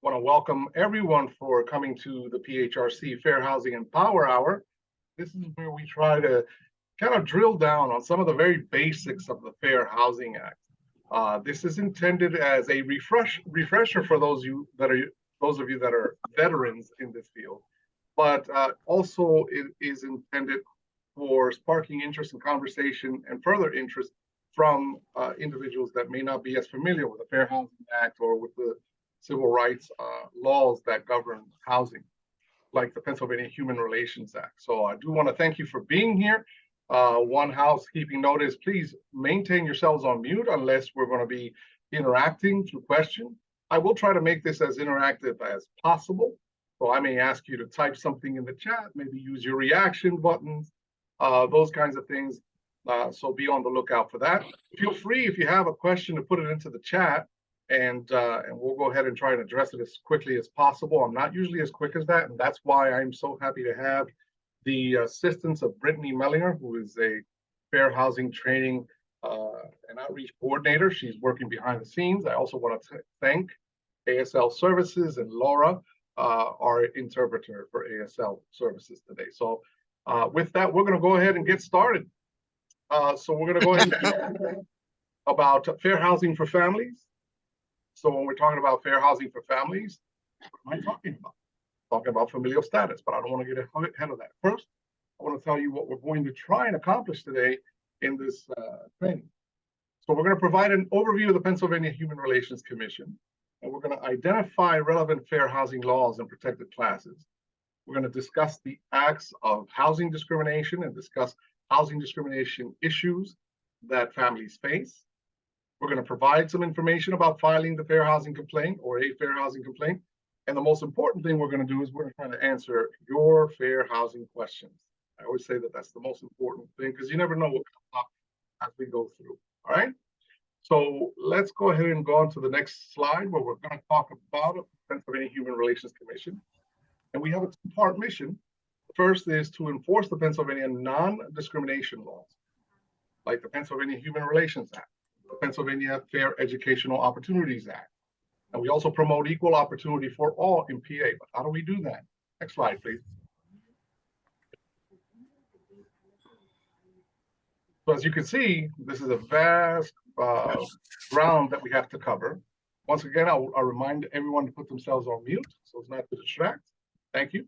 Want to welcome everyone for coming to the PHRC Fair Housing and Power Hour. This is where we try to kind of drill down on some of the very basics of the Fair Housing Act. This is intended as a refresher for those of you that are veterans in this field, but also it is intended for sparking interest in conversation and further interest from individuals that may not be as familiar with the Fair Housing Act or with the civil rights laws that govern housing, like the Pennsylvania Human Relations Act. So I do want to thank you for being here. One housekeeping note is please maintain yourselves on mute unless we're going to be interacting through questions. I will try to make this as interactive as possible. So I may ask you to type something in the chat, maybe use your reaction buttons, those kinds of things. So be on the lookout for that. Feel free, if you have a question, to put it into the chat, and we'll go ahead and try and address it as quickly as possible. I'm not usually as quick as that, and that's why I'm so happy to have the assistance of Brittany Mellinger, who is a fair housing training and outreach coordinator. She's working behind the scenes. I also want to thank ASL Services and Laura, our interpreter for ASL Services today. So with that, we're going to go ahead and get started. So we're going to go ahead and talk about fair housing for families. So when we're talking about fair housing for families, what am I talking about? Talking about familial status, but I don't want to get ahead of that. First, I want to tell you what we're going to try and accomplish today in this training. So we're going to provide an overview of the Pennsylvania Human Relations Commission, and we're going to identify relevant fair housing laws and protected classes. We're going to discuss the acts of housing discrimination and discuss housing discrimination issues that families face. We're going to provide some information about filing the fair housing complaint or a fair housing complaint. And the most important thing we're going to do is we're going to try to answer your fair housing questions. I always say that that's the most important thing because you never know what comes up as we go through. All right. So let's go ahead and go on to the next slide where we're going to talk about the Pennsylvania Human Relations Commission. And we have a two-part mission. The first is to enforce the Pennsylvania non-discrimination laws, like the Pennsylvania Human Relations Act, the Pennsylvania Fair Educational Opportunities Act. And we also promote equal opportunity for all in PA. But how do we do that? Next slide, please. So as you can see, this is a vast ground that we have to cover. Once again, I'll remind everyone to put themselves on mute so it's not to distract. Thank you.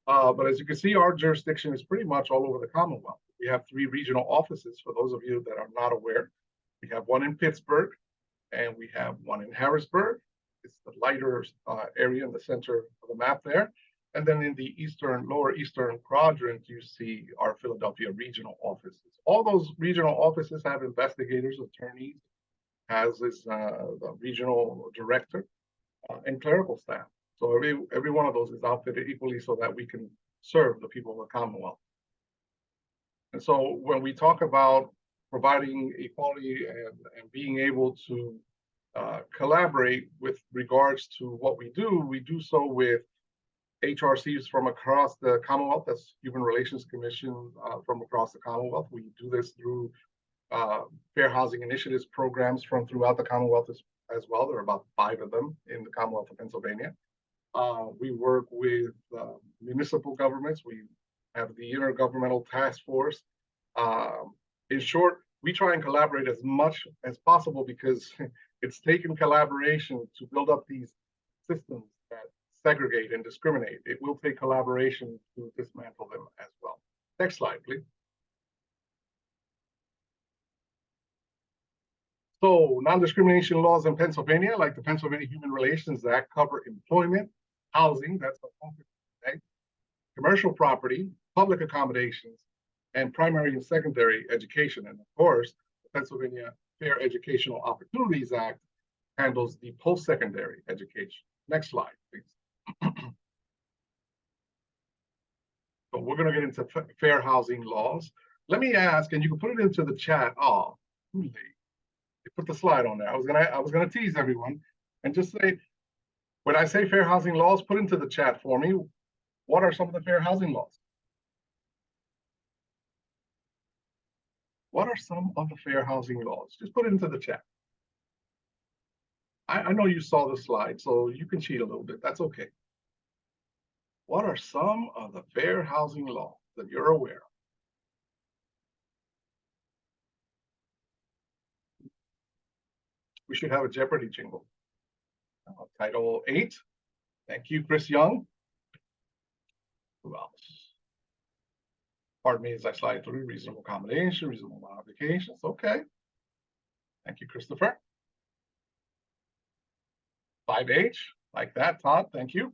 But as you can see, our jurisdiction is pretty much all over the Commonwealth. We have 3 regional offices, for those of you that are not aware. We have one in Pittsburgh, and we have one in Harrisburg. It's the lighter area in the center of the map there. And then in the lower eastern quadrant, you see our Philadelphia regional offices. All those regional offices have investigators, attorneys, has this the regional director, and clerical staff. So every one of those is outfitted equally so that we can serve the people of the Commonwealth. And so when we talk about providing equality and being able to collaborate with regards to what we do so with HRCs from across the Commonwealth. That's Human Relations Commission from across the Commonwealth. We do this through fair housing initiatives programs from throughout the Commonwealth as well. There are about 5 of them in the Commonwealth of Pennsylvania. We work with municipal governments. We have the Intergovernmental Task Force. In short, we try and collaborate as much as possible because it's taken collaboration to build up these systems that segregate and discriminate. It will take collaboration to dismantle them as well. Next slide, please. So non-discrimination laws in Pennsylvania, like the Pennsylvania Human Relations Act, cover employment, housing, that's our focus today, commercial property, public accommodations, and primary and secondary education. And of course, the Pennsylvania Fair Educational Opportunities Act handles the post-secondary education. Next slide, please. So we're going to get into fair housing laws. Let me ask, and you can put it into the chat. Oh, they put the slide on there. I was gonna tease everyone and just say, when I say fair housing laws, put into the chat for me. What are some of the fair housing laws? What are some of the fair housing laws? Just put it into the chat. I know you saw the slide, so you can cheat a little bit. That's okay. What are some of the fair housing laws that you're aware of? We should have a Jeopardy jingle. Title 8. Thank you, Chris Young. Who else? Pardon me as I slide through reasonable accommodation, reasonable modifications. Okay. Thank you, Christopher. 5H, like that, Todd. Thank you.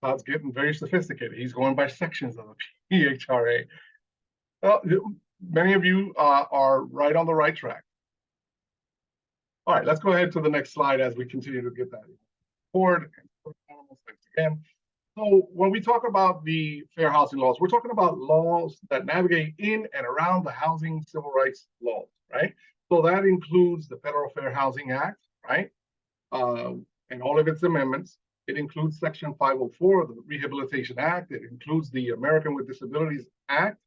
Todd's getting very sophisticated. He's going by sections of the PHRA. Well, many of you are right on the right track. All right, let's go ahead to the next slide as we continue to get that forward. Thanks again. So when we talk about the fair housing laws, we're talking about laws that navigate in and around the housing civil rights laws, right? So that includes the Federal Fair Housing Act, right? And all of its amendments. It includes Section 504 of the Rehabilitation Act. It includes the American with Disabilities Act.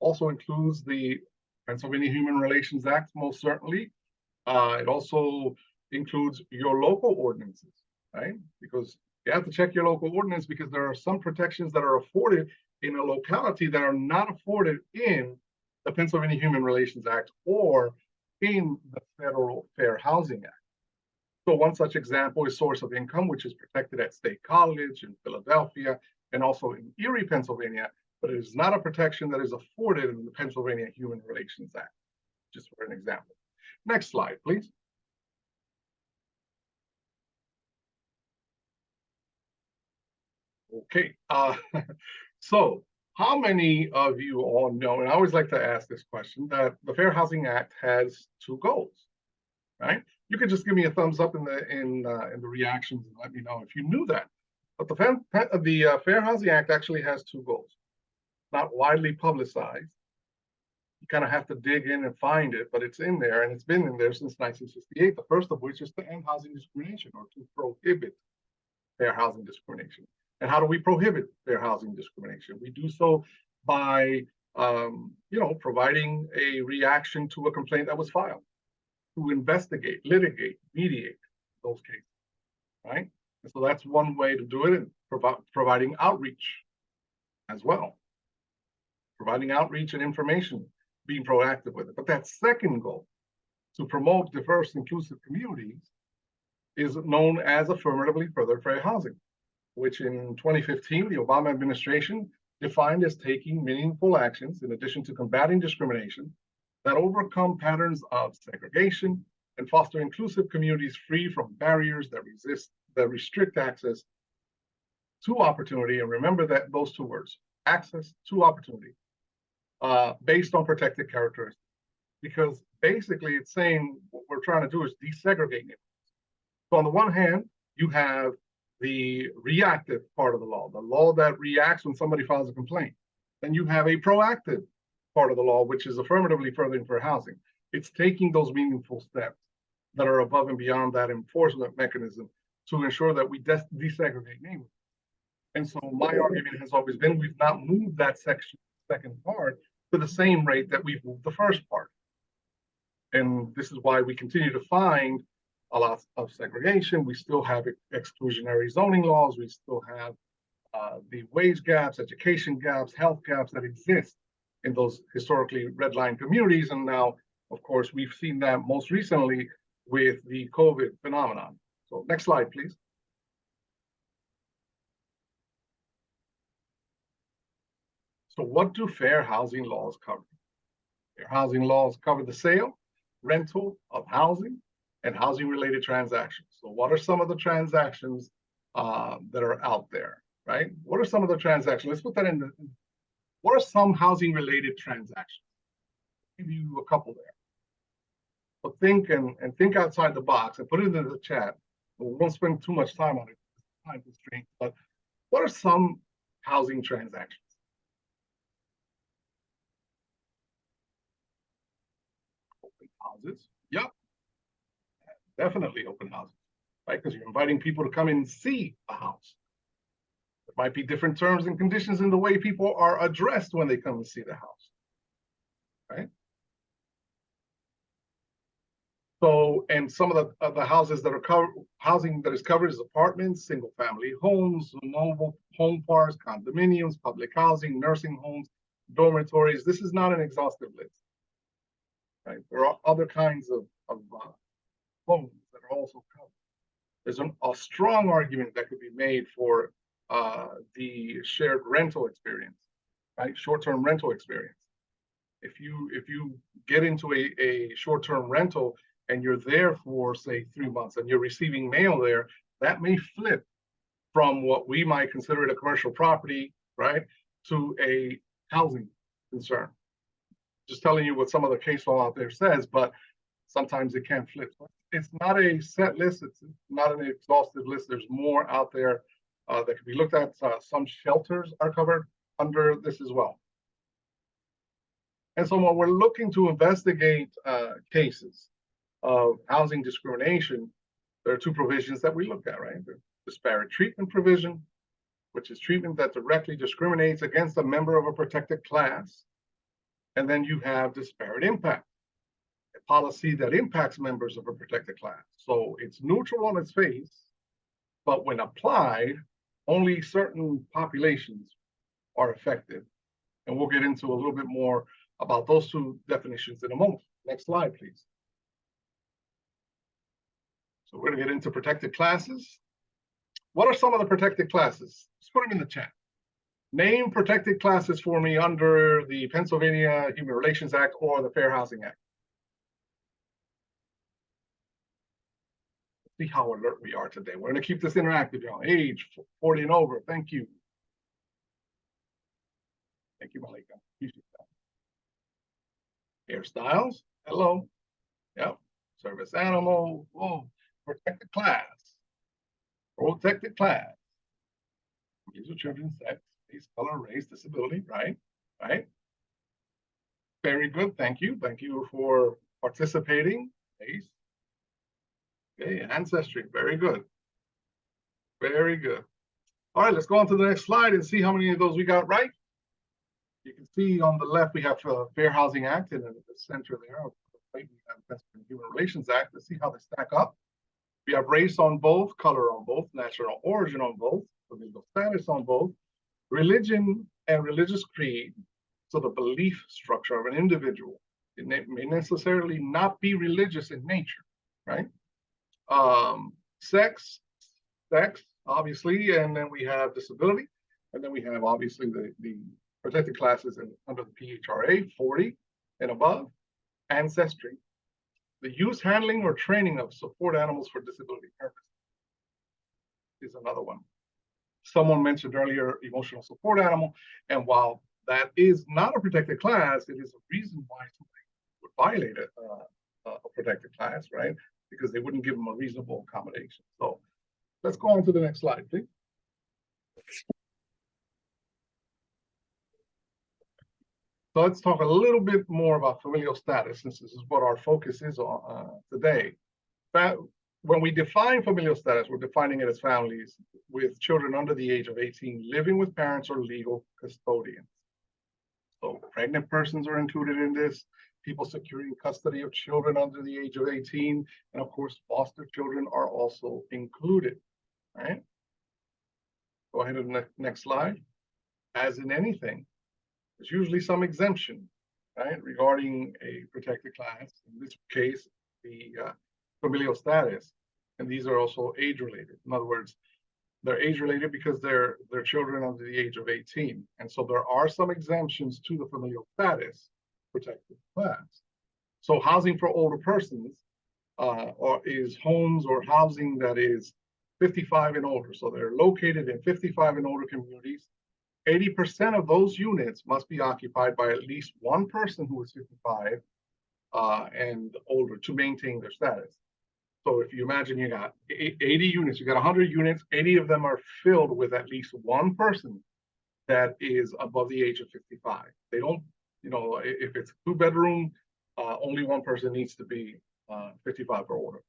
Also includes the Pennsylvania Human Relations Act, most certainly. It also includes your local ordinances, right? Because you have to check your local ordinance because there are some protections that are afforded in a locality that are not afforded in the Pennsylvania Human Relations Act or in the Federal Fair Housing Act. So one such example is source of income, which is protected at State College in Philadelphia and also in Erie, Pennsylvania, but it is not a protection that is afforded in the Pennsylvania Human Relations Act, just for an example. Next slide, please. Okay, so how many of you all know, and I always like to ask this question, that the Fair Housing Act has two goals, right? You could just give me a thumbs up in the reactions and let me know if you knew that. But the Fair Housing Act actually has two goals, not widely publicized. You kind of have to dig in and find it, but it's in there and it's been in there since 1968. The first of which is to end housing discrimination or to prohibit fair housing discrimination. And how do we prohibit fair housing discrimination? We do so by, providing a reaction to a complaint that was filed, to investigate, litigate, mediate those cases, right? And so that's one way to do it, and providing outreach as well. Providing outreach and information, being proactive with it. But that second goal, to promote diverse, inclusive communities, is known as affirmatively furthered fair housing, which in 2015, the Obama administration defined as taking meaningful actions in addition to combating discrimination that overcome patterns of segregation and foster inclusive communities free from barriers that restrict access to opportunity. And remember that those two words, access to opportunity, based on protected characteristics. Because basically it's saying what we're trying to do is desegregate it. So on the one hand, you have the reactive part of the law that reacts when somebody files a complaint. Then you have a proactive part of the law, which is affirmatively furthering fair housing. It's taking those meaningful steps that are above and beyond that enforcement mechanism to ensure that we desegregate neighborhoods. And so my argument has always been we've not moved that second part to the same rate that we've moved the first part. And this is why we continue to find a lot of segregation. We still have exclusionary zoning laws. We still have the wage gaps, education gaps, health gaps that exist in those historically redlined communities. And now, of course, we've seen that most recently with the COVID phenomenon. So next slide, please. So what do fair housing laws cover? Fair housing laws cover the sale, rental of housing, and housing-related transactions. So what are some of the transactions that are out there, right? What are some of the transactions? Let's put that in. What are some housing-related transactions? I'll give you a couple there. But think and think outside the box and put it into the chat. We won't spend too much time on it, time constraints. But what are some housing transactions? Open houses. Yep. Definitely open houses, right? Because you're inviting people to come and see a house. There might be different terms and conditions in the way people are addressed when they come and see the house, right? So, and some of the houses that are housing that is covered is apartments, single family homes, mobile home parks, condominiums, public housing, nursing homes, dormitories. This is not an exhaustive list, right? There are other kinds of homes that are also covered. There's a strong argument that could be made for the shared rental experience, right? Short-term rental experience. If you get into a short-term rental and you're there for, say, 3 months and you're receiving mail there, that may flip from what we might consider it a commercial property, right, to a housing concern. Just telling you what some of the case law out there says, but sometimes it can flip. It's not a set list. It's not an exhaustive list. There's more out there that can be looked at. Some shelters are covered under this as well. And so when we're looking to investigate cases of housing discrimination, there are two provisions that we look at, right? The disparate treatment provision, which is treatment that directly discriminates against a member of a protected class. And then you have disparate impact, a policy that impacts members of a protected class. So it's neutral on its face, but when applied, only certain populations are affected. And we'll get into a little bit more about those two definitions in a moment. Next slide, please. So we're going to get into protected classes. What are some of the protected classes? Just put them in the chat. Name protected classes for me under the Pennsylvania Human Relations Act or the Fair Housing Act. See how alert we are today. We're going to keep this interactive, y'all. Age 40 and over. Thank you. Thank you, Malika. Hairstyles. Hello. Yep. Service animal. Whoa. Protected class. Protected class. These are children, sex, race, color, race, disability, right? Right. Very good. Thank you. Thank you for participating. Race. Okay, ancestry. Very good. Very good. All right, let's go on to the next slide and see how many of those we got right. You can see on the left we have the Fair Housing Act, and in the center there, we have the Pennsylvania Human Relations Act. Let's see how they stack up. We have race on both, color on both, national origin on both, political status on both, religion and religious creed, so the belief structure of an individual. It may necessarily not be religious in nature, right? Sex, obviously, and then we have disability, and then we have obviously the protected classes under the PHRA, 40 and above, ancestry, the use, handling, or training of support animals for disability purposes is another one. Someone mentioned earlier emotional support animal, and while that is not a protected class, it is a reason why somebody would violate a protected class, right? Because they wouldn't give them a reasonable accommodation. So let's go on to the next slide, please. So let's talk a little bit more about familial status, since this is what our focus is on today. When we define familial status, we're defining it as families with children under the age of 18 living with parents or legal custodians. So pregnant persons are included in this, people securing custody of children under the age of 18, and of course, foster children are also included, right? Go ahead to the next slide. As in anything, there's usually some exemption, right, regarding a protected class. In this case, the familial status, and these are also age-related. In other words, they're age-related because they're children under the age of 18, and so there are some exemptions to the familial status protected class. So housing for older persons is homes or housing that is 55 and older. So they're located in 55 and older communities. 80% of those units must be occupied by at least one person who is 55 and older to maintain their status. So if you imagine you got 80 units, you got 100 units, 80 of them are filled with at least one person that is above the age of 55. They don't, if it's a 2-bedroom, only one person needs to be 55 or older.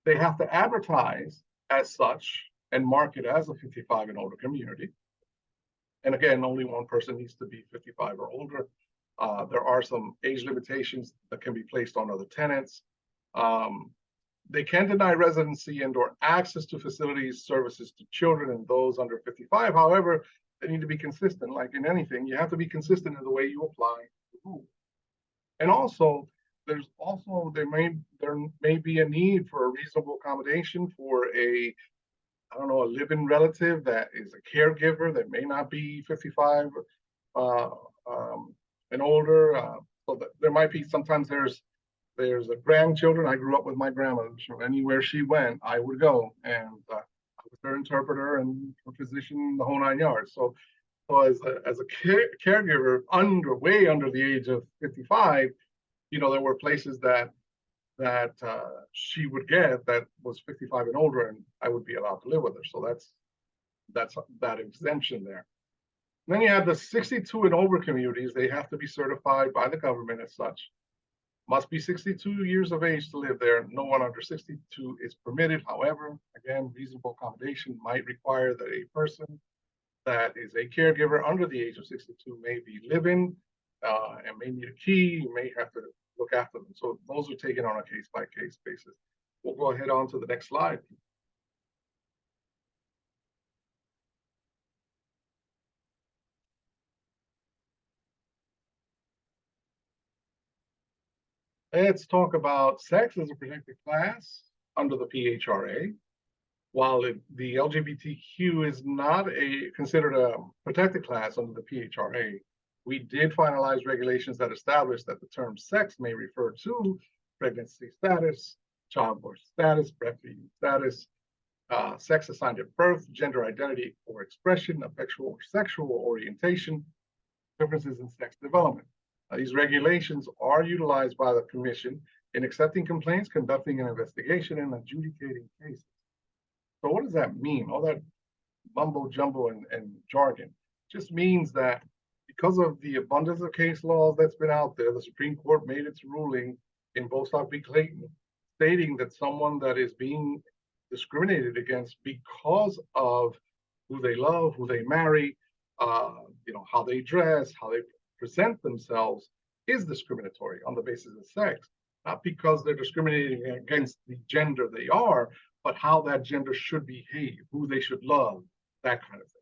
They have to advertise as such and market as a 55 and older community. And again, only one person needs to be 55 or older. There are some age limitations that can be placed on other tenants. Um, they can deny residency and or access to facilities, services to children and those under 55. However, they need to be consistent. Like in anything, you have to be consistent in the way you apply the rule. And also, there may be a need for a reasonable accommodation for a, I don't know, a living relative that is a caregiver that may not be 55 uh, and older. So that there might be, sometimes there's a grandchildren. I grew up with my grandmother. So anywhere she went, I would go, and I was her interpreter and her physician, the whole 9 yards. So as a caregiver way under the age of 55, there were places that she would get that was 55 and older, and I would be allowed to live with her. So that's that exemption there. And then you have the 62 and over communities. They have to be certified by the government as such. Must be 62 years of age to live there. No one under 62 is permitted. However, again, reasonable accommodation might require that a person that is a caregiver under the age of 62 may be living and may need a key. You may have to look after them. So those are taken on a case-by-case basis. We'll go ahead on to the next slide. Let's talk about sex as a protected class under the PHRA. While the LGBTQ is not considered a protected class under the PHRA, we did finalize regulations that establish that the term sex may refer to pregnancy status, childbirth status, breastfeeding status, sex assigned at birth, gender identity or expression, affectional or sexual orientation, differences in sex development. These regulations are utilized by the Commission in accepting complaints, conducting an investigation, and adjudicating cases. So what does that mean? All that mumbo jumbo and jargon just means that because of the abundance of case laws that's been out there, the Supreme Court made its ruling in Bostock v. Clayton, stating that someone that is being discriminated against because of who they love, who they marry, how they dress, how they present themselves is discriminatory on the basis of sex, not because they're discriminating against the gender they are, but how that gender should behave, who they should love, that kind of thing.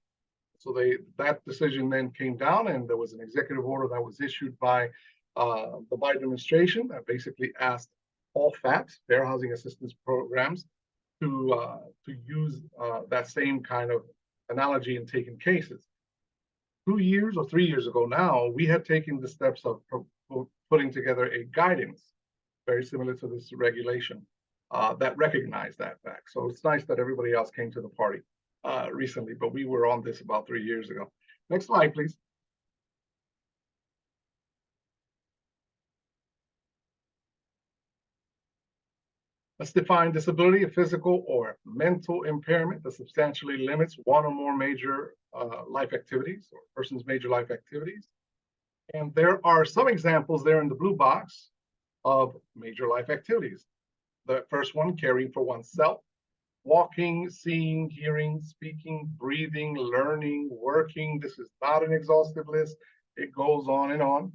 So that decision then came down, and there was an executive order that was issued by the Biden administration that basically asked all FAPs, Fair Housing Assistance Programs, to use that same kind of analogy in taking cases. 2 years or 3 years ago now, we had taken the steps of putting together a guidance very similar to this regulation that recognized that fact. So it's nice that everybody else came to the party recently, but we were on this about 3 years ago. Next slide, please. Let's define disability: a physical or mental impairment that substantially limits one or more major life activities or person's major life activities. And there are some examples there in the blue box of major life activities. The first one, caring for oneself, walking, seeing, hearing, speaking, breathing, learning, working. This is not an exhaustive list. It goes on and on,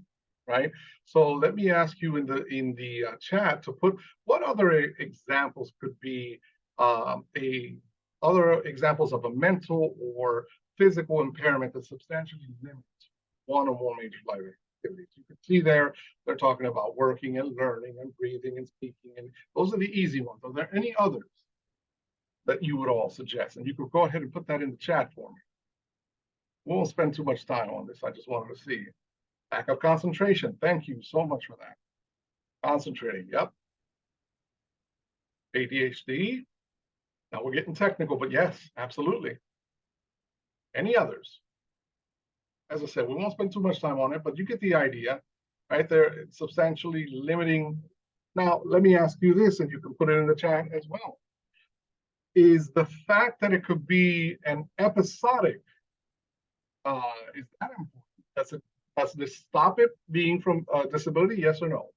right? So let me ask you in the chat to put what other examples could be other examples of a mental or physical impairment that substantially limits one or more major life activities. You can see there, they're talking about working and learning and breathing and speaking, and those are the easy ones. Are there any others that you would all suggest? And you could go ahead and put that in the chat for me. We won't spend too much time on this. I just wanted to see. Lack of concentration. Thank you so much for that. Concentrating. Yep. ADHD. Now we're getting technical, but yes, absolutely. Any others? As I said, we won't spend too much time on it, but you get the idea, right there. It's substantially limiting. Now, let me ask you this, and you can put it in the chat as well. Is the fact that it could be an episodic, is that important? Does this stop it being from disability, yes or no?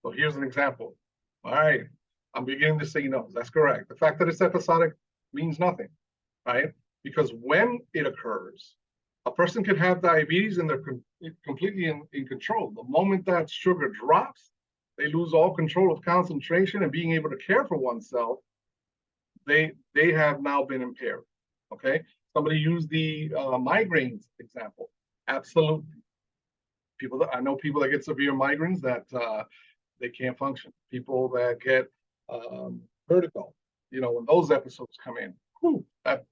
So here's an example. All right, I'm beginning to say no. That's correct. The fact that it's episodic means nothing, right? Because when it occurs, a person can have diabetes and they're completely in control. The moment that sugar drops, they lose all control of concentration and being able to care for oneself, they have now been impaired. Okay, somebody used the migraines example. Absolutely, people that I know, people that get severe migraines that they can't function. People that get vertigo, when those episodes come in, whew, that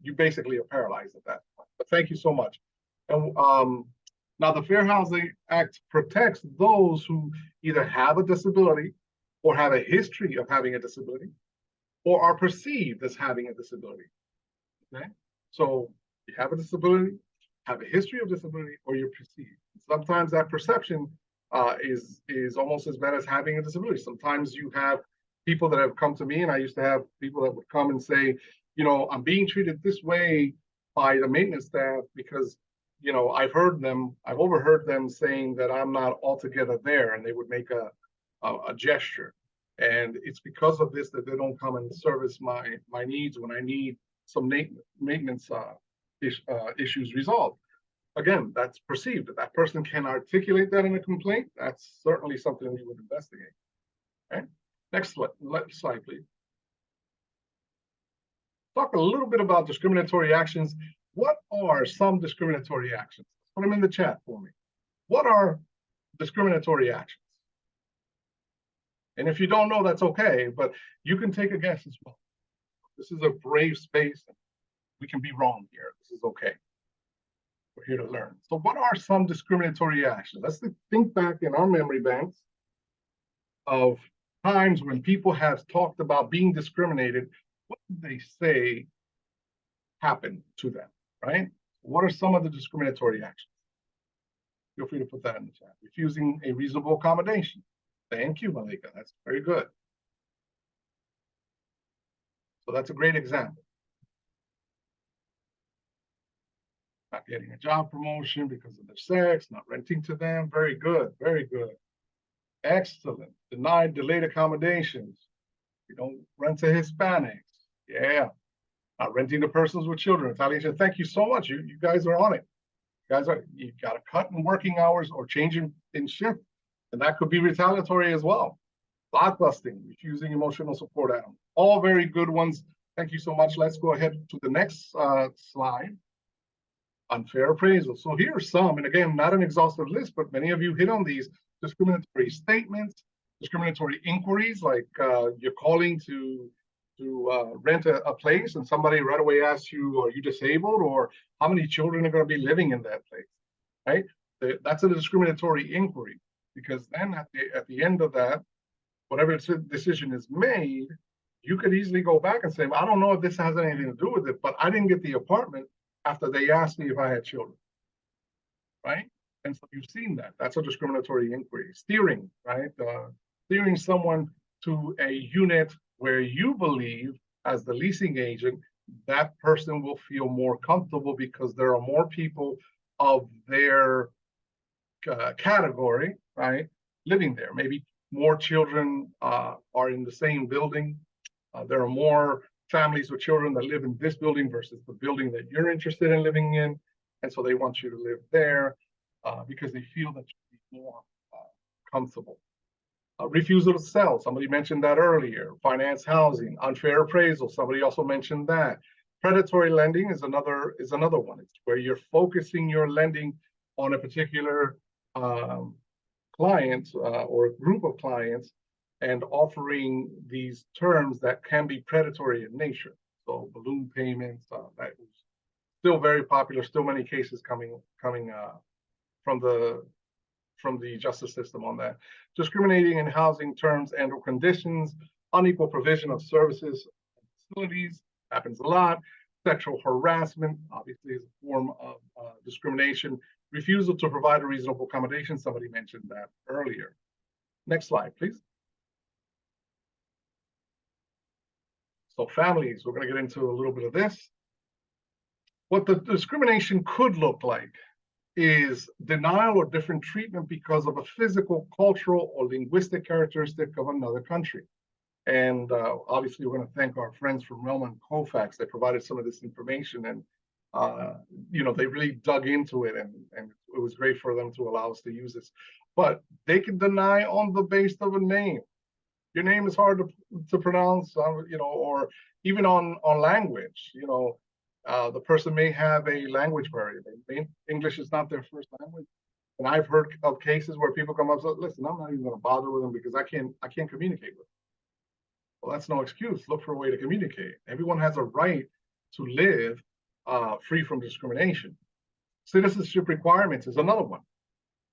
you basically are paralyzed at that point. But thank you so much. And now the Fair Housing Act protects those who either have a disability or have a history of having a disability or are perceived as having a disability. Okay, so you have a disability, have a history of disability, or you're perceived. Sometimes that perception is almost as bad as having a disability. Sometimes you have people that have come to me, and I used to have people that would come and say, I'm being treated this way by the maintenance staff because, I've overheard them saying that I'm not altogether there, and they would make a gesture. And it's because of this that they don't come and service my needs when I need some maintenance issues resolved. Again, that's perceived. If that person can articulate that in a complaint, that's certainly something we would investigate. Okay. Next slide, please. Talk a little bit about discriminatory actions. What are some discriminatory actions? Put them in the chat for me. What are discriminatory actions? And if you don't know, that's okay, but you can take a guess as well. This is a brave space. We can be wrong here. This is okay. We're here to learn. So what are some discriminatory actions? Let's think back in our memory banks of times when people have talked about being discriminated. What did they say happened to them, right? What are some of the discriminatory actions? Feel free to put that in the chat. Refusing a reasonable accommodation. Thank you, Malika. That's very good. So that's a great example. Not getting a job promotion because of their sex, not renting to them. Very good, very good. Excellent. Delayed accommodations. You don't rent to Hispanics. Yeah. Not renting to persons with children. Retaliation. Thank you so much. You guys are on it. You got to cut in working hours or change in shift. And that could be retaliatory as well. Blockbusting, refusing emotional support animals. All very good ones. Thank you so much. Let's go ahead to the next slide. Unfair appraisal. So here are some, and again, not an exhaustive list, but many of you hit on these: discriminatory statements, discriminatory inquiries, like you're calling to rent a place and somebody right away asks you, are you disabled, or how many children are going to be living in that place, right? That's a discriminatory inquiry, because then at the end of that, whatever decision is made, you could easily go back and say, well, I don't know if this has anything to do with it, but I didn't get the apartment after they asked me if I had children, right? And so you've seen that. That's a discriminatory inquiry. Steering, right? Steering someone to a unit where you believe, as the leasing agent, that person will feel more comfortable because there are more people of their category, right, living there. Maybe more children are in the same building. There are more families with children that live in this building versus the building that you're interested in living in. And so they want you to live there because they feel that you'll be more comfortable. Refusal to sell, somebody mentioned that earlier. Finance housing, unfair appraisal, somebody also mentioned that. Predatory lending is another one. It's where you're focusing your lending on a particular client or group of clients and offering these terms that can be predatory in nature. So balloon payments, that is still very popular, still many cases coming from the justice system on that. Discriminating in housing terms and or conditions, unequal provision of services and facilities, happens a lot. Sexual harassment, obviously, is a form of discrimination. Refusal to provide a reasonable accommodation, somebody mentioned that earlier. Next slide, please. So families, we're going to get into a little bit of this. What the discrimination could look like is denial or different treatment because of a physical, cultural, or linguistic characteristic of another country. And obviously, we're going to thank our friends from Realm and Kofax that provided some of this information. And, they really dug into it, and it was great for them to allow us to use this. but they can deny on the basis of a name. Your name is hard to pronounce, or even on language. The person may have a language barrier. English is not their first language. And I've heard of cases where people come up and say, listen, I'm not even going to bother with them because I can't communicate with them. Well, that's no excuse. Look for a way to communicate. Everyone has a right to live free from discrimination. Citizenship requirements is another one.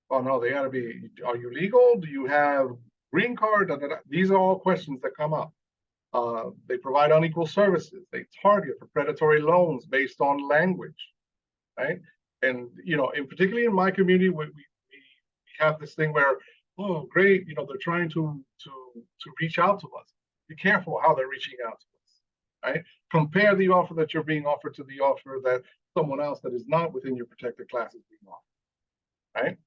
Oh no, they got to be, are you legal? Do you have green card? Da, da, da. These are all questions that come up. They provide unequal services. They target for predatory loans based on language, right? And in particularly in my community, we have this thing where, oh, great, they're trying to reach out to us. Be careful how they're reaching out to us, right? Compare the offer that you're being offered to the offer that someone else that is not within your protected class is being offered,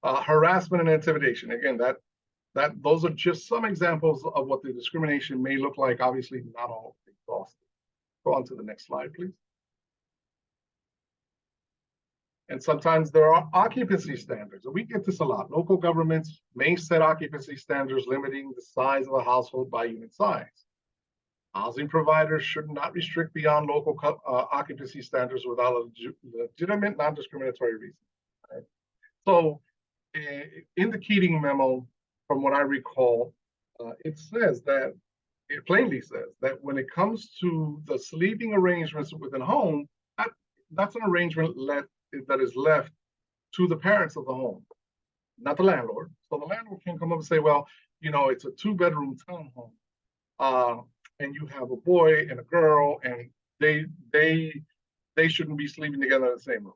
right? Harassment and intimidation. Again, those are just some examples of what the discrimination may look like. Obviously, not all exhaustive. Go on to the next slide, please. And sometimes there are occupancy standards. And we get this a lot. Local governments may set occupancy standards limiting the size of a household by unit size. Housing providers should not restrict beyond local occupancy standards without a legitimate non-discriminatory reason. Right? So in the Keating memo, from what I recall, it plainly says that when it comes to the sleeping arrangements within a home, that's an arrangement that is left to the parents of the home, not the landlord. So the landlord can come up and say, well, it's a 2-bedroom townhome, and you have a boy and a girl, and they shouldn't be sleeping together in the same room,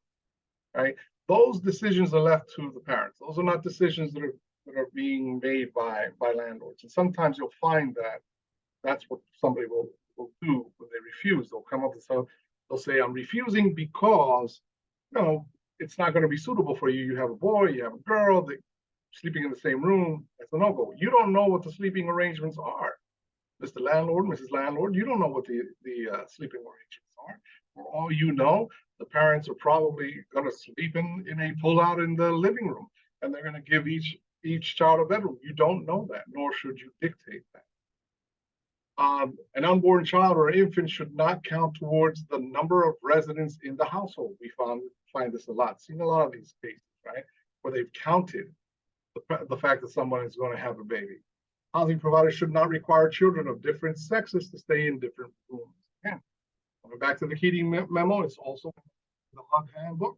right? Those decisions are left to the parents. Those are not decisions that are being made by landlords. And sometimes you'll find that that's what somebody will do when they refuse. They'll come up and they'll say, I'm refusing because it's not going to be suitable for you. You have a boy, you have a girl, they sleeping in the same room. That's a no-go. You don't know what the sleeping arrangements are. Mr. Landlord, Mrs. Landlord, you don't know what the sleeping arrangements are. For all you know, the parents are probably going to sleep in a pull-out in the living room, and they're going to give each child a bedroom. You don't know that, nor should you dictate that. An unborn child or infant should not count towards the number of residents in the household. We find this a lot, seen a lot of these cases, right, where they've counted the fact that someone is going to have a baby. Housing providers should not require children of different sexes to stay in different rooms. Again, coming back to the Keating memo, it's also in the HUD handbook.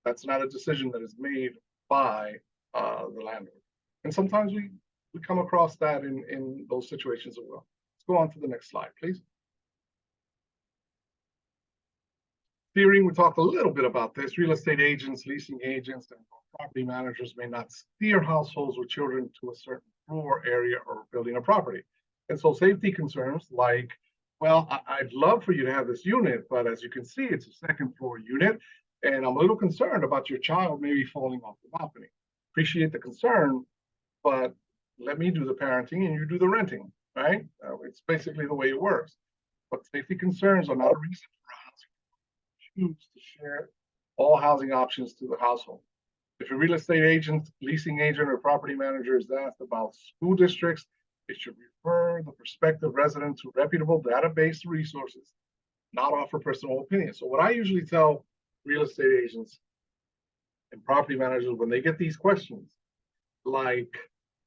That's not a decision that is made by the landlord. And sometimes we come across that in those situations as well. Let's go on to the next slide, please. Steering, we talked a little bit about this. Real estate agents, leasing agents, and property managers may not steer households with children to a certain floor area or building a property. And so safety concerns like, well, I'd love for you to have this unit, but as you can see, it's a second floor unit, and I'm a little concerned about your child maybe falling off the balcony. Appreciate the concern, but let me do the parenting and you do the renting, right? It's basically the way it works. But safety concerns are not a reason for a housing to choose to share all housing options to the household. If a real estate agent, leasing agent, or property manager is asked about school districts, it should refer the prospective resident to reputable database resources, not offer personal opinions. So what I usually tell real estate agents and property managers when they get these questions, like,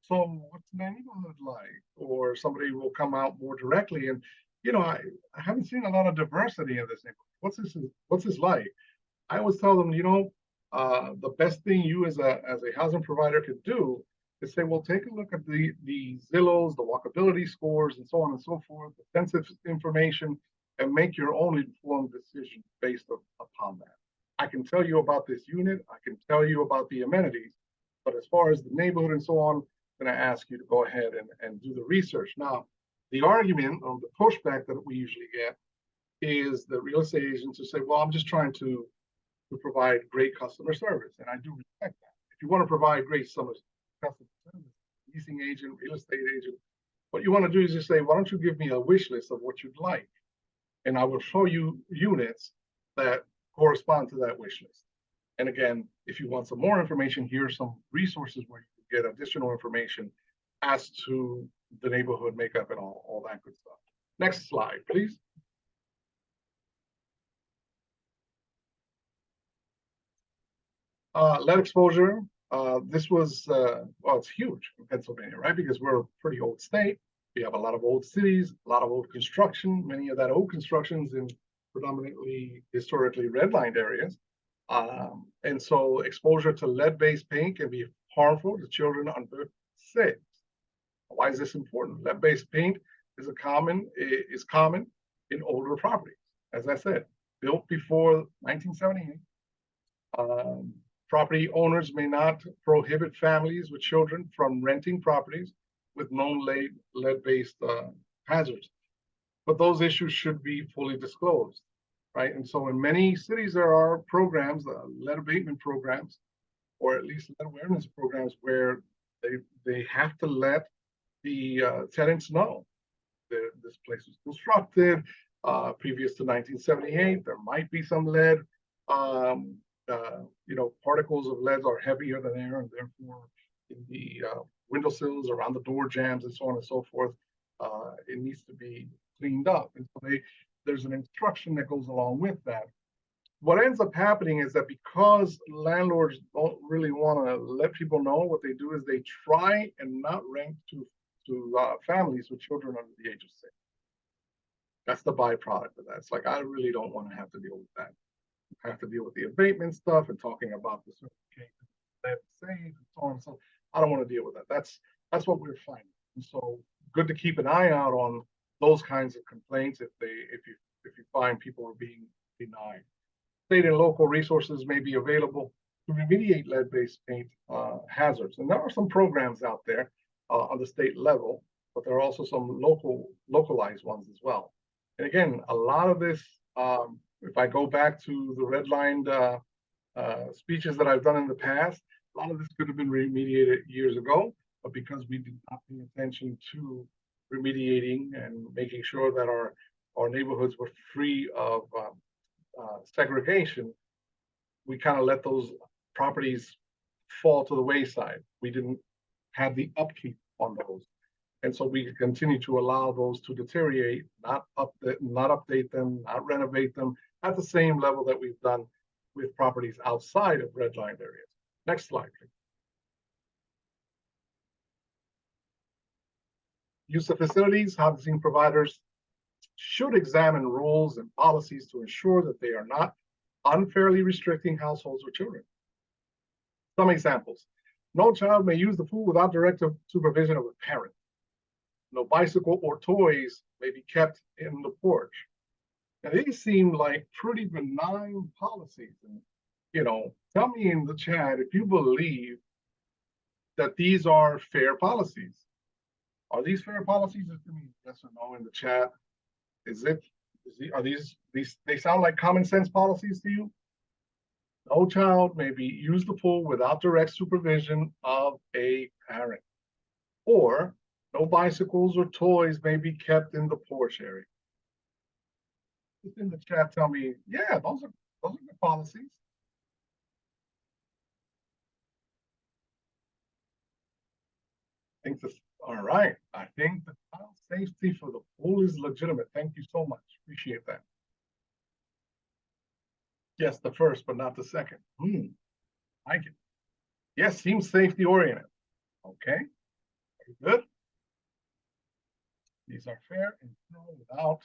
so what's the neighborhood like? Or somebody will come out more directly and, I haven't seen a lot of diversity in this neighborhood. What's this like? I always tell them, the best thing you as a housing provider could do is say, well, take a look at the Zillows, the walkability scores, and so on and so forth, the census information, and make your own informed decision based upon that. I can tell you about this unit, I can tell you about the amenities, but as far as the neighborhood and so on, I'm going to ask you to go ahead and do the research. Now, the argument or the pushback that we usually get is the real estate agents who say, well, I'm just trying to provide great customer service. And I do respect that. If you want to provide great customer service, leasing agent, real estate agent, what you want to do is just say, why don't you give me a wish list of what you'd like? And I will show you units that correspond to that wish list. And again, if you want some more information, here are some resources where you can get additional information as to the neighborhood makeup and all that good stuff. Next slide, please. Lead exposure. This was, well, it's huge in Pennsylvania, right? Because we're a pretty old state. We have a lot of old cities, a lot of old construction. Many of that old constructions in predominantly historically redlined areas. And so exposure to lead-based paint can be harmful to children under 6. Why is this important? Lead-based paint is common in older properties. As I said, built before 1978. Property owners may not prohibit families with children from renting properties with known lead-based hazards, but those issues should be fully disclosed, right? And so in many cities, there are programs, lead abatement programs, or at least lead awareness programs where they have to let the tenants know that this place was constructed previous to 1978. There might be some lead. Particles of lead are heavier than air, and therefore in the windowsills, around the door jambs, and so on and so forth, it needs to be cleaned up. And so there's an instruction that goes along with that. What ends up happening is that because landlords don't really want to let people know, what they do is they try and not rent to families with children under the age of 6. That's the byproduct of that. It's like, I really don't want to have to deal with that. I have to deal with the abatement stuff and talking about the certification that safe and so on. So I don't want to deal with that. That's what we're finding. And so good to keep an eye out on those kinds of complaints if you find people are being denied. State and local resources may be available to remediate lead-based paint hazards. And there are some programs out there on the state level, but there are also some localized ones as well. And again, a lot of this, if I go back to the redlined speeches that I've done in the past, a lot of this could have been remediated years ago, but because we did not pay attention to remediating and making sure that our neighborhoods were free of segregation, we kind of let those properties fall to the wayside. We didn't have the upkeep on those. And so we continue to allow those to deteriorate, not update them, not renovate them at the same level that we've done with properties outside of redlined areas. Next slide, please. Use of facilities. Housing providers should examine rules and policies to ensure that they are not unfairly restricting households or children. Some examples. No child may use the pool without direct supervision of a parent. No bicycle or toys may be kept in the porch. Now, these seem like pretty benign policies. And, tell me in the chat if you believe that these are fair policies. Are these fair policies? Just give me yes or no in the chat. Are these they sound like common sense policies to you? No child may use the pool without direct supervision of a parent. Or no bicycles or toys may be kept in the porch area. Just in the chat, tell me, yeah, those are good policies. I think this, all right. I think the child safety for the pool is legitimate. Thank you so much. Appreciate that. Yes, the first, but not the second. Like it. Yes, seems safety oriented. Okay, very good. These are fair and without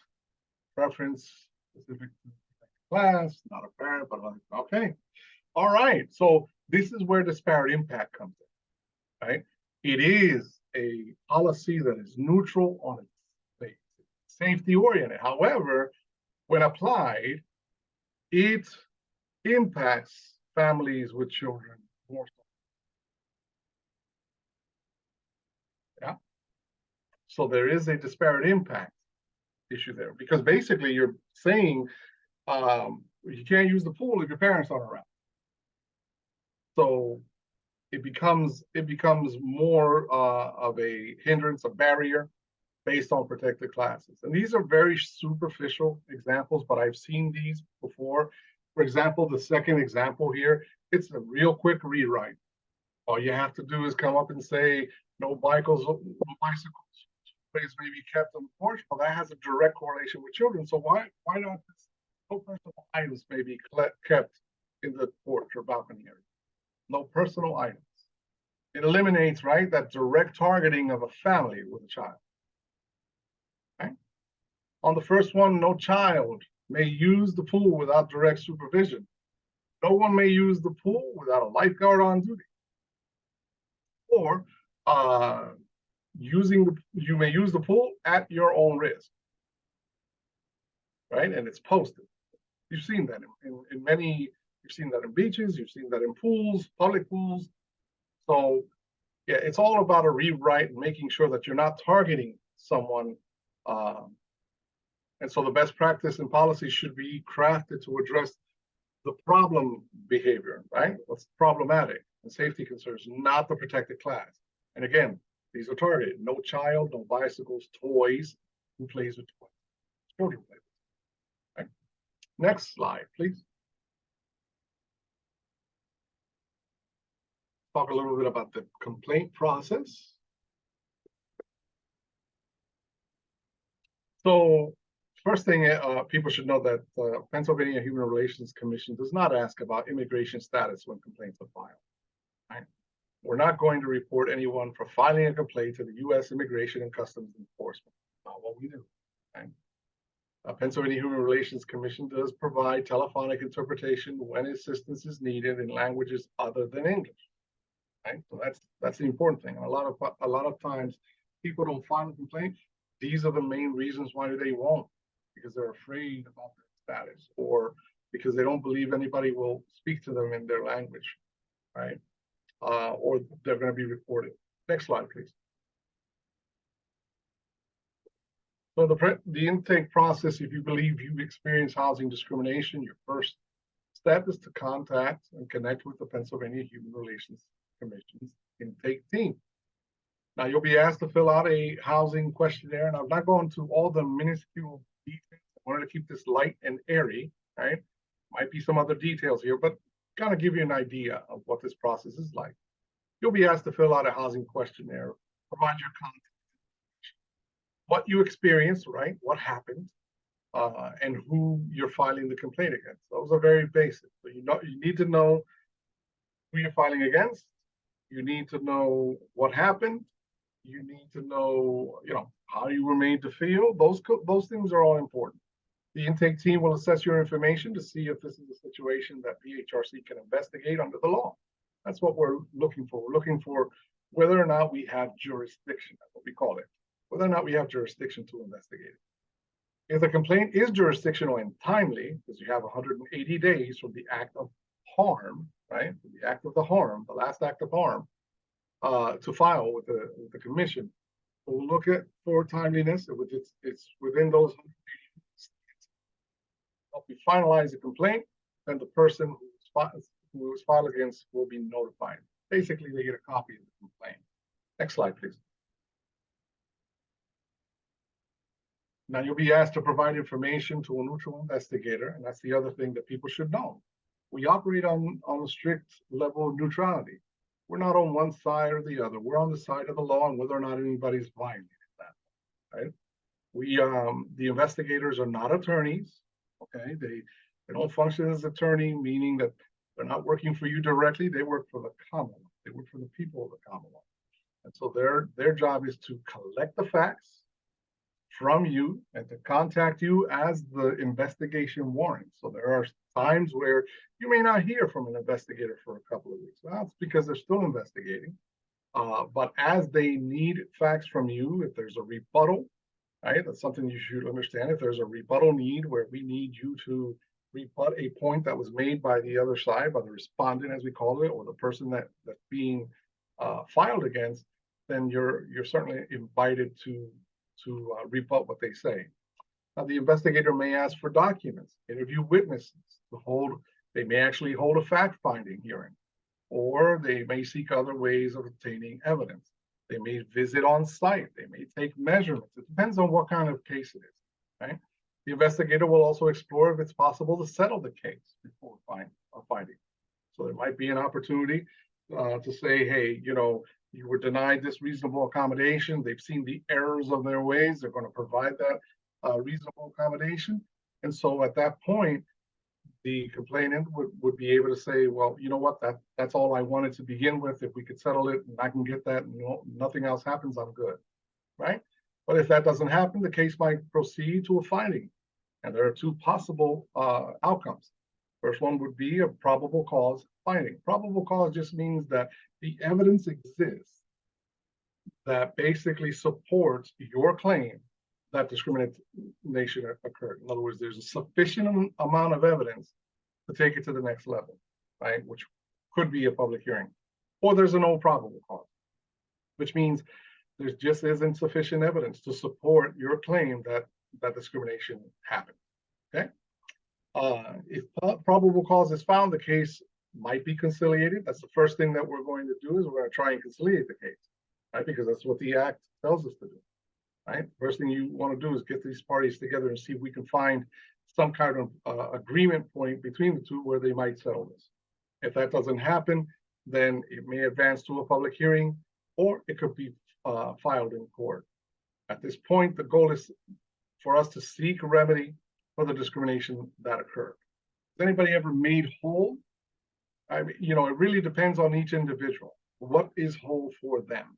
preference specific to the class, not a parent, but okay. All right, so this is where disparate impact comes in, right? It is a policy that is neutral on its face, safety oriented. However, when applied, it impacts families with children more so. Yeah. So there is a disparate impact issue there because basically you're saying you can't use the pool if your parents aren't around. So it becomes more of a hindrance, a barrier based on protected classes. And these are very superficial examples, but I've seen these before. For example, the second example here It's a real quick rewrite. All you have to do is come up and say, no bicycles plays may be kept on the porch. Well, that has a direct correlation with children. So why not this? No personal items may be kept in the porch or balcony area. No personal items. It eliminates, right, that direct targeting of a family with a child. Right? On the first one, no child may use the pool without direct supervision. No one may use the pool without a lifeguard on duty. Or you may use the pool at your own risk, right? And it's posted. You've seen that in many, you've seen that in beaches, you've seen that in pools, public pools. So yeah, it's all about a rewrite and making sure that you're not targeting someone. And so the best practice and policy should be crafted to address the problem behavior, right? What's problematic and safety concerns, not the protected class. And again, these are targeted. No child, no bicycles, toys. Who plays with toys? Children play with. Right? Next slide, please. Talk a little bit about the complaint process. So first thing, people should know that the Pennsylvania Human Relations Commission does not ask about immigration status when complaints are filed. Right? We're not going to report anyone for filing a complaint to the U.S. Immigration and Customs Enforcement. Not what we do. Right? Pennsylvania Human Relations Commission does provide telephonic interpretation when assistance is needed in languages other than English. Right? So that's the important thing. And a lot of times, people don't file a complaint. These are the main reasons why they won't, because they're afraid about their status, or because they don't believe anybody will speak to them in their language, right? Or they're going to be reported. Next slide, please. So the intake process, if you believe you've experienced housing discrimination, your first step is to contact and connect with the Pennsylvania Human Relations Commission's intake team. Now, you'll be asked to fill out a housing questionnaire, and I'm not going to all the minuscule details. I wanted to keep this light and airy, right? Might be some other details here, but kind of give you an idea of what this process is like. You'll be asked to fill out a housing questionnaire, provide your contact, what you experienced, right? What happened, and who you're filing the complaint against. Those are very basic. So you need to know who you're filing against. You need to know what happened. You need to know, how you were made to feel. Those things are all important. The intake team will assess your information to see if this is a situation that PHRC can investigate under the law. That's what we're looking for. We're looking for whether or not we have jurisdiction, that's what we call it, whether or not we have jurisdiction to investigate it. If the complaint is jurisdictional and timely, because you have 180 days from the act of harm, right? The act of the harm, the last act of harm, to file with the commission. We'll look at for timeliness. It's within those 180 days. Help you finalize the complaint, then the person who was filed against will be notified. Basically, they get a copy of the complaint. Next slide, please. Now, you'll be asked to provide information to a neutral investigator, and that's the other thing that people should know. We operate on a strict level of neutrality. We're not on one side or the other. We're on the side of the law and whether or not anybody's violated that, right? The investigators are not attorneys, okay? They don't function as attorney, meaning that they're not working for you directly. They work for the Commonwealth. They work for the people of the Commonwealth. And so their job is to collect the facts from you and to contact you as the investigation warrants. So there are times where you may not hear from an investigator for a couple of weeks. That's because they're still investigating. But as they need facts from you, if there's a rebuttal, right, that's something you should understand. If there's a rebuttal need where we need you to rebut a point that was made by the other side, by the respondent, as we call it, or the person that's being filed against, then you're certainly invited to rebut what they say. Now, the investigator may ask for documents, interview witnesses, they may actually hold a fact-finding hearing, or they may seek other ways of obtaining evidence. They may visit on site, they may take measurements. It depends on what kind of case it is, right? The investigator will also explore if it's possible to settle the case before finding. So there might be an opportunity to say, hey, you were denied this reasonable accommodation. They've seen the errors of their ways. They're going to provide that reasonable accommodation. And so at that point, the complainant would be able to say, well, you know what, that's all I wanted to begin with. If we could settle it and I can get that and nothing else happens, I'm good, right? But if that doesn't happen, the case might proceed to a finding. And there are two possible outcomes. First one would be a probable cause finding. Probable cause just means that the evidence exists that basically supports your claim that discrimination occurred. In other words, there's a sufficient amount of evidence to take it to the next level, right? Which could be a public hearing. Or there's a no probable cause, which means there just isn't sufficient evidence to support your claim that discrimination happened, okay? If probable cause is found, the case might be conciliated. That's the first thing that we're going to do, is we're going to try and conciliate the case, right? Because that's what the act tells us to do, right? First thing you want to do is get these parties together and see if we can find some kind of agreement point between the two where they might settle this. If that doesn't happen, then it may advance to a public hearing, or it could be filed in court. At this point, the goal is for us to seek a remedy for the discrimination that occurred. Has anybody ever made whole? I mean, it really depends on each individual. What is whole for them,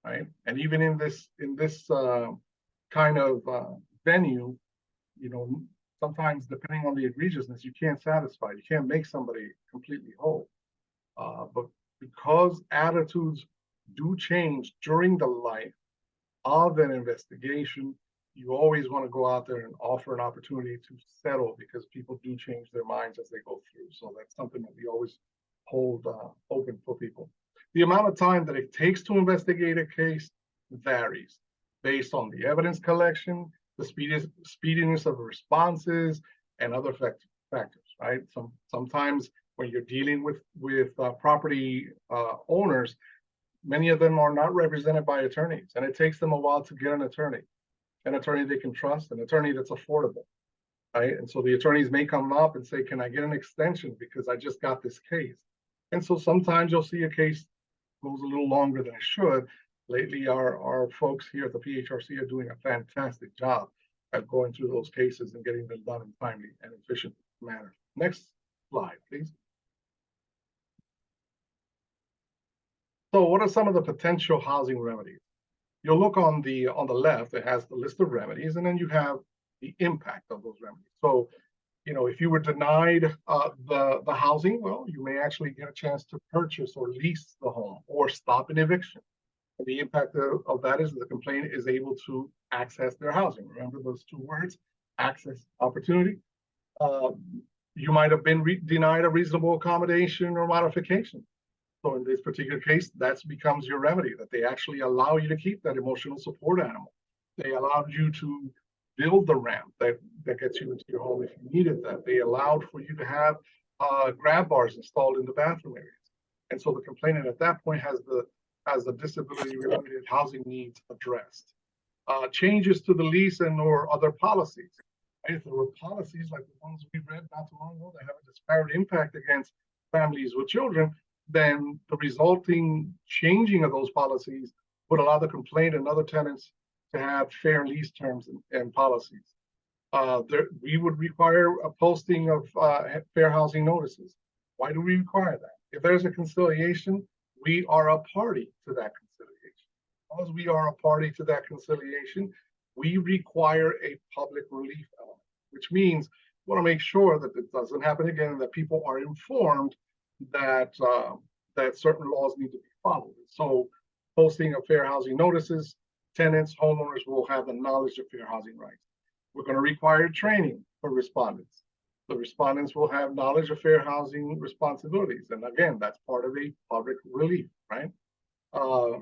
right? And even in this kind of venue, sometimes depending on the egregiousness, you can't satisfy. You can't make somebody completely whole. But because attitudes do change during the life of an investigation, you always want to go out there and offer an opportunity to settle, because people do change their minds as they go through. So that's something that we always hold open for people. The amount of time that it takes to investigate a case varies based on the evidence collection, the speediness of responses, and other factors, right? Sometimes when you're dealing with property owners, many of them are not represented by attorneys, and it takes them a while to get an attorney they can trust, an attorney that's affordable, right? And so the attorneys may come up and say, can I get an extension because I just got this case? And so sometimes you'll see a case goes a little longer than it should. Lately, our folks here at the PHRC are doing a fantastic job at going through those cases and getting them done in a timely and efficient manner. Next slide, please. So what are some of the potential housing remedies? You'll look on the left, it has the list of remedies, and then you have the impact of those remedies. So, if you were denied the housing, well, you may actually get a chance to purchase or lease the home or stop an eviction. And the impact of that is the complainant is able to access their housing. Remember those two words, access, opportunity. You might have been denied a reasonable accommodation or modification. So in this particular case, that becomes your remedy, that they actually allow you to keep that emotional support animal. They allowed you to build the ramp that gets you into your home if you needed that. They allowed for you to have grab bars installed in the bathroom areas. And so the complainant at that point has the disability-related housing needs addressed. Changes to the lease and or other policies. Right? If there were policies like the ones we read not too long ago that have a disparate impact against families with children, then the resulting changing of those policies would allow the complainant and other tenants to have fair lease terms and policies. We would require a posting of fair housing notices. Why do we require that? If there's a conciliation, we are a party to that conciliation. Because we are a party to that conciliation, we require a public relief element, which means we want to make sure that it doesn't happen again and that people are informed that certain laws need to be followed. So posting of fair housing notices, tenants, homeowners will have the knowledge of fair housing rights. We're going to require training for respondents. The respondents will have knowledge of fair housing responsibilities. And again, that's part of a public relief, right?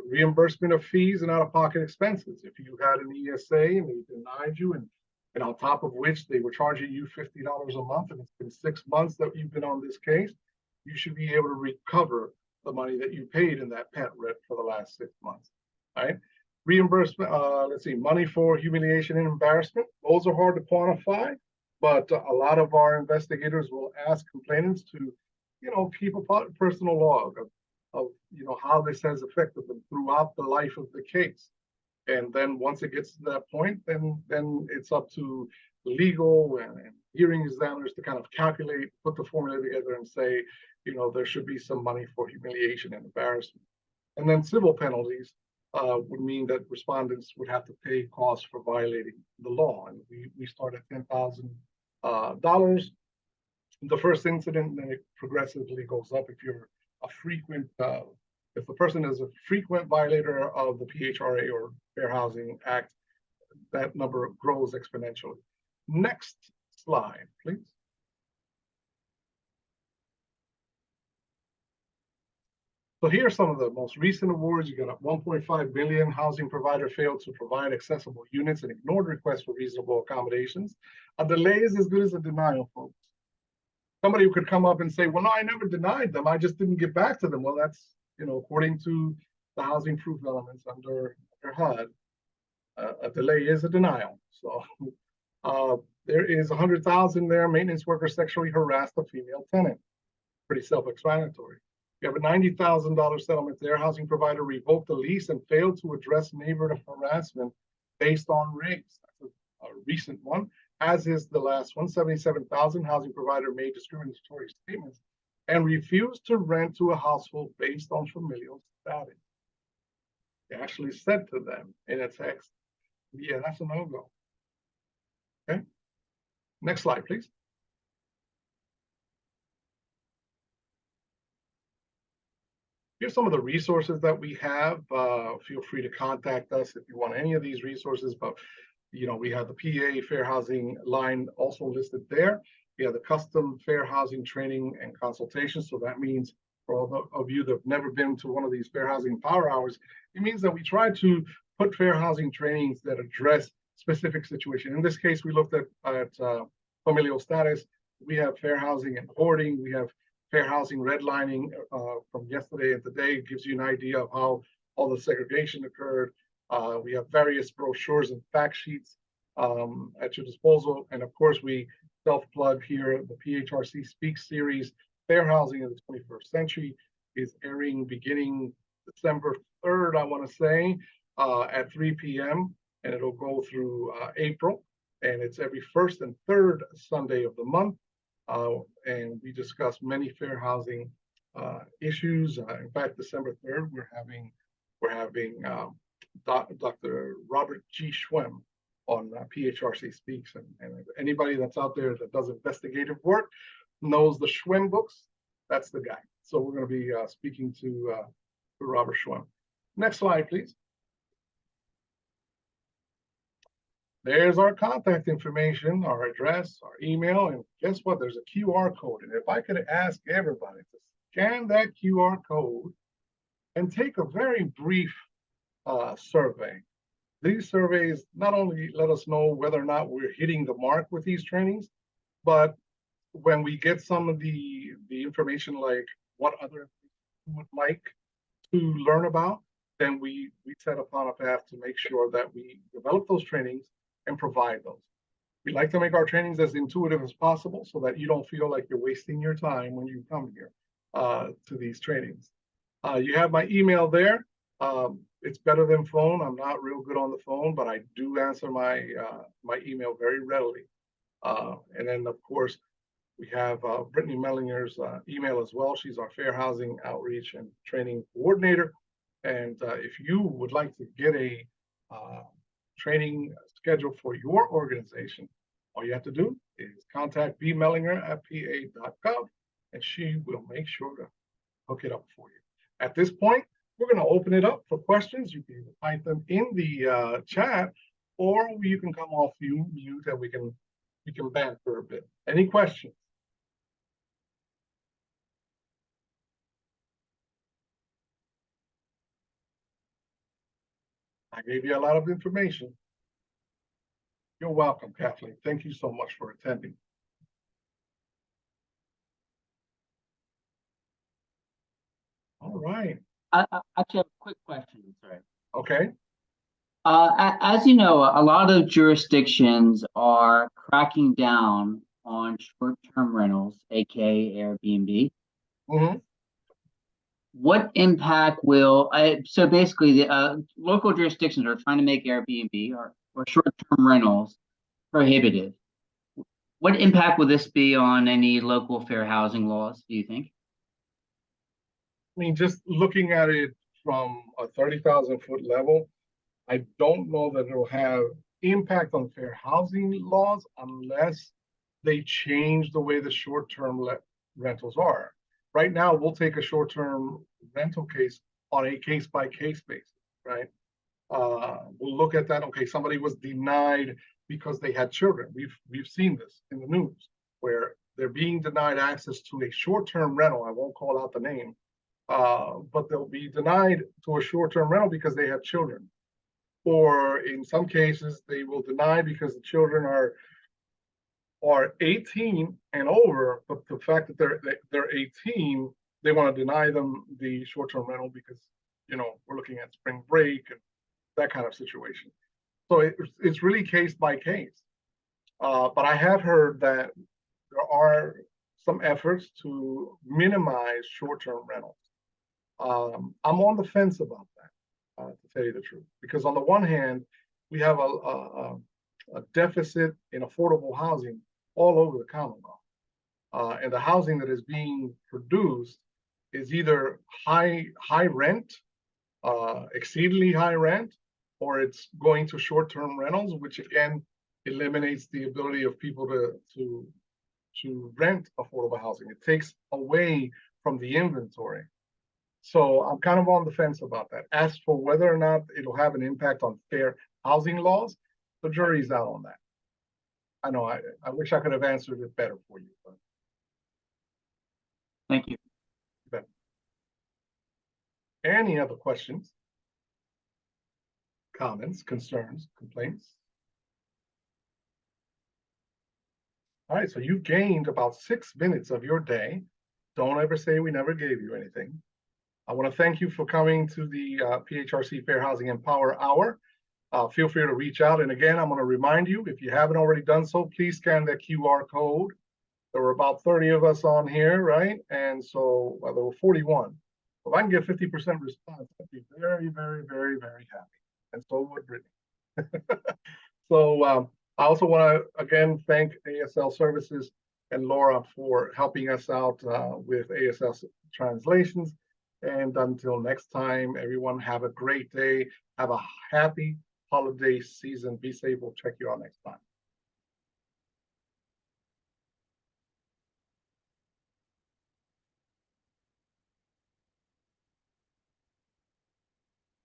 Reimbursement of fees and out-of-pocket expenses. If you had an ESA and they denied you, and on top of which they were charging you $50 a month, and it's been 6 months that you've been on this case, you should be able to recover the money that you paid in that pet rent for the last 6 months, right? Reimbursement, money for humiliation and embarrassment. Those are hard to quantify, but a lot of our investigators will ask complainants to keep a personal log of how this has affected them throughout the life of the case. And then once it gets to that point, then it's up to legal and hearing examiners to kind of calculate, put the formula together and say, there should be some money for humiliation and embarrassment. And then civil penalties would mean that respondents would have to pay costs for violating the law. And we start at $10,000. The first incident, then it progressively goes up if you're a frequent, if the person is a frequent violator of the PHRA or Fair Housing Act, that number grows exponentially. Next slide, please. So here are some of the most recent awards. You got a 1.5 billion housing provider failed to provide accessible units and ignored requests for reasonable accommodations. A delay is as good as a denial, folks. Somebody who could come up and say, well, no, I never denied them. I just didn't get back to them. Well, that's, according to the housing proof elements under HUD, a delay is a denial. So there is 100,000 there. Maintenance worker sexually harassed a female tenant. Pretty self-explanatory. You have a $90,000 settlement there. Housing provider revoked the lease and failed to address neighbor harassment based on race. That's a recent one, as is the last one. 77,000 housing provider made discriminatory statements and refused to rent to a household based on familial status. They actually said to them in a text, yeah, that's a no-go. Okay. Next slide, please. Here's some of the resources that we have. Feel free to contact us if you want any of these resources, but we have the PA Fair Housing line also listed there. We have the custom fair housing training and consultation. So that means for all of you that have never been to one of these fair housing power hours, it means that we try to put fair housing trainings that address specific situations. In this case, we looked at familial status. We have fair housing and hoarding. We have fair housing redlining from yesterday and today. It gives you an idea of how all the segregation occurred. We have various brochures and fact sheets at your disposal. And of course, we self-plug here, the PHRC Speaks series, Fair Housing in the 21st Century, is airing beginning December 3rd, I want to say, at 3 p.m. And it'll go through April. And it's every first and third Sunday of the month. And we discuss many fair housing issues. In fact, December 3rd, we're having Dr. Robert G. Schwem on PHRC Speaks. And anybody that's out there that does investigative work knows the Schwem books. That's the guy. So we're going to be speaking to Robert Schwem. Next slide, please. There's our contact information, our address, our email, and guess what? There's a QR code. And if I could ask everybody to scan that QR code and take a very brief survey. These surveys not only let us know whether or not we're hitting the mark with these trainings, but when we get some of the information like what other people would like to learn about, then we set upon a path to make sure that we develop those trainings and provide those. We like to make our trainings as intuitive as possible so that you don't feel like you're wasting your time when you come here to these trainings. You have my email there. It's better than phone. I'm not real good on the phone, but I do answer my email very readily. And then, of course, we have Brittany Mellinger's email as well. She's our Fair Housing Outreach and Training Coordinator. And if you would like to get a training schedule for your organization, all you have to do is contact bmellinger@pa.gov, and she will make sure to hook it up for you. At this point, we're going to open it up for questions. You can either type them in the chat, or you can come off mute and we can banter a bit. Any questions? I gave you a lot of information. You're welcome, Kathleen. Thank you so much for attending. All right. I actually have a quick question. Sorry. Okay. As you know, a lot of jurisdictions are cracking down on short-term rentals, aka Airbnb. Mhm. What impact will so basically the local jurisdictions are trying to make Airbnb or short-term rentals prohibitive. What impact will this be on any local fair housing laws, do you think? I mean, just looking at it from a 30,000-foot level, I don't know that it'll have impact on fair housing laws unless they change the way the short-term rentals are. Right now, we'll take a short-term rental case on a case-by-case basis, right? We'll look at that. Okay, somebody was denied because they had children. We've seen this in the news where they're being denied access to a short-term rental. I won't call out the name, but they'll be denied to a short-term rental because they have children. Or in some cases, they will deny because the children are 18 and over, but the fact that they're 18, they want to deny them the short-term rental because we're looking at spring break and that kind of situation. So it's really case by case. But I have heard that there are some efforts to minimize short-term rentals. I'm on the fence about that, to tell you the truth, because on the one hand, we have a deficit in affordable housing all over the Commonwealth. And the housing that is being produced is either high rent, exceedingly high rent, or it's going to short-term rentals, which again eliminates the ability of people to rent affordable housing. It takes away from the inventory. So I'm kind of on the fence about that. As for whether or not it'll have an impact on fair housing laws, the jury's out on that. I know I wish I could have answered it better for you, but Thank you. any other questions, comments, concerns, complaints? All right, so you gained about 6 minutes of your day. Don't ever say we never gave you anything. I want to thank you for coming to the PHRC Fair Housing and Power Hour. Feel free to reach out. And again, I'm going to remind you, if you haven't already done so, please scan that QR code. There were about 30 of us on here, right? And so, well, there were 41. If I can get 50% response, I'd be very, very, very, very happy. And so would Brittany. So I also want to, again, thank ASL Services and Laura for helping us out with ASL translations. And until next time, everyone have a great day. Have a happy holiday season. Be safe. We'll check you out next time.